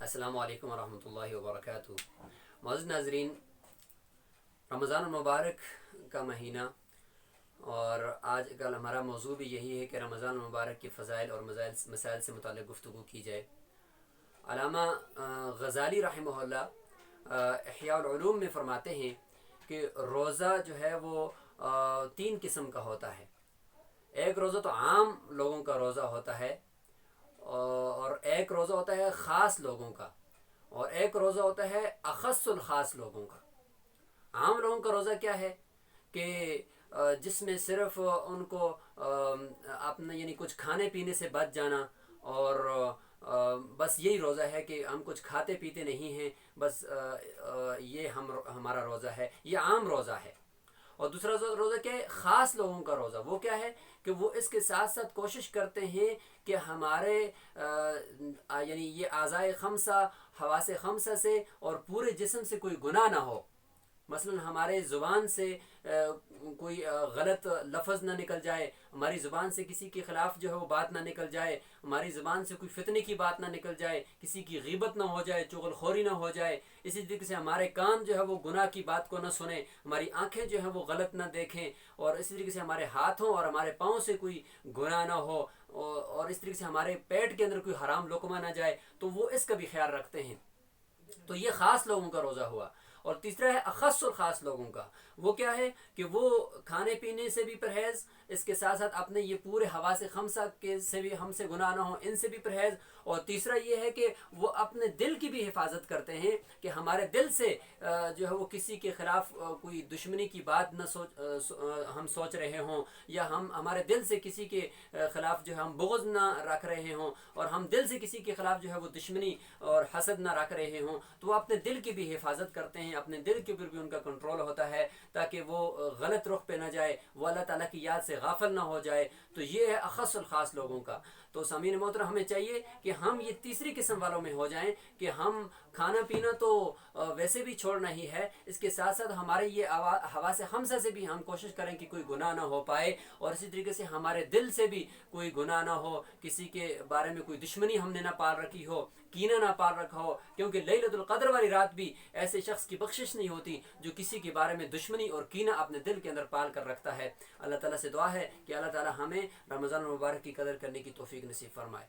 السلام علیکم ورحمۃ اللہ وبرکاتہ۔ معزز ناظرین، رمضان المبارک کا مہینہ اور آج کل ہمارا موضوع بھی یہی ہے کہ رمضان المبارک کے فضائل اور مسائل سے متعلق گفتگو کی جائے۔ علامہ غزالی رحمہ اللہ احیاء العلوم میں فرماتے ہیں کہ روزہ جو ہے وہ تین قسم کا ہوتا ہے۔ ایک روزہ تو عام لوگوں کا روزہ ہوتا ہے، اور ایک روزہ ہوتا ہے خاص لوگوں کا، اور ایک روزہ ہوتا ہے اخص الخاص لوگوں کا۔ عام لوگوں کا روزہ کیا ہے کہ جس میں صرف ان کو اپنا یعنی کچھ کھانے پینے سے بچ جانا، اور بس یہی روزہ ہے کہ ہم کچھ کھاتے پیتے نہیں ہیں، بس یہ ہمارا روزہ ہے، یہ عام روزہ ہے۔ اور دوسرا روزہ کیا ہے؟ خاص لوگوں کا روزہ۔ وہ کیا ہے کہ وہ اس کے ساتھ ساتھ کوشش کرتے ہیں کہ ہمارے یعنی یہ اعضائے خمسہ، حواس خمسہ سے اور پورے جسم سے کوئی گناہ نہ ہو۔ مثلا ہمارے زبان سے کوئی غلط لفظ نہ نکل جائے، ہماری زبان سے کسی کے خلاف جو ہے وہ بات نہ نکل جائے، ہماری زبان سے کوئی فتنے کی بات نہ نکل جائے، کسی کی غیبت نہ ہو جائے، چغل خوری نہ ہو جائے۔ اسی طریقے سے ہمارے کان جو ہے وہ گناہ کی بات کو نہ سنیں، ہماری آنکھیں جو ہیں وہ غلط نہ دیکھیں، اور اسی طریقے سے ہمارے ہاتھوں اور ہمارے پاؤں سے کوئی گناہ نہ ہو، اور اس طریقے سے ہمارے پیٹ کے اندر کوئی حرام لقمہ نہ جائے، تو وہ اس کا بھی خیال رکھتے ہیں۔ تو یہ خاص لوگوں کا روزہ ہوا۔ اور تیسرا ہے اخص الخاص لوگوں کا۔ وہ کیا ہے کہ وہ کھانے پینے سے بھی پرہیز، اس کے ساتھ ساتھ اپنے یہ پورے حواس خمسہ کے سے بھی ہم سے گناہ نہ ہو، ان سے بھی پرہیز۔ اور تیسرا یہ ہے کہ وہ اپنے دل کی بھی حفاظت کرتے ہیں کہ ہمارے دل سے جو ہے وہ کسی کے خلاف کوئی دشمنی کی بات نہ ہم سوچ رہے ہوں، یا ہمارے دل سے کسی کے خلاف جو ہے ہم بغض نہ رکھ رہے ہوں، اور ہم دل سے کسی کے خلاف جو ہے وہ دشمنی اور حسد نہ رکھ رہے ہوں، تو وہ اپنے دل کی بھی حفاظت کرتے ہیں، اپنے دل کے اوپر بھی ان کا کنٹرول ہوتا ہے تاکہ وہ غلط رخ پہ نہ جائے، وہ اللہ تعالیٰ کی یاد سے غافل نہ ہو جائے۔ تو یہ ہے اخص الخاص لوگوں کا۔ تو سامعین محترم، ہمیں چاہیے کہ ہم یہ تیسری قسم والوں میں ہو جائیں کہ ہم کھانا پینا تو ویسے بھی چھوڑنا ہی ہے، اس کے ساتھ ساتھ ہمارے یہ حواس خمسہ سے بھی ہم کوشش کریں کہ کوئی گناہ نہ ہو پائے، اور اسی طریقے سے ہمارے دل سے بھی کوئی گناہ نہ ہو، کسی کے بارے میں کوئی دشمنی ہم نے نہ پال رکھی ہو، کینہ نہ پال رکھا ہو، کیونکہ لیلۃ القدر والی رات بھی ایسے شخص کی بخشش نہیں ہوتی جو کسی کے بارے میں دشمنی اور کینہ اپنے دل کے اندر پال کر رکھتا ہے۔ اللہ تعالیٰ سے دعا ہے کہ اللہ تعالیٰ ہمیں رمضان المبارک کی قدر کرنے کی توفیق نصیب فرمائے۔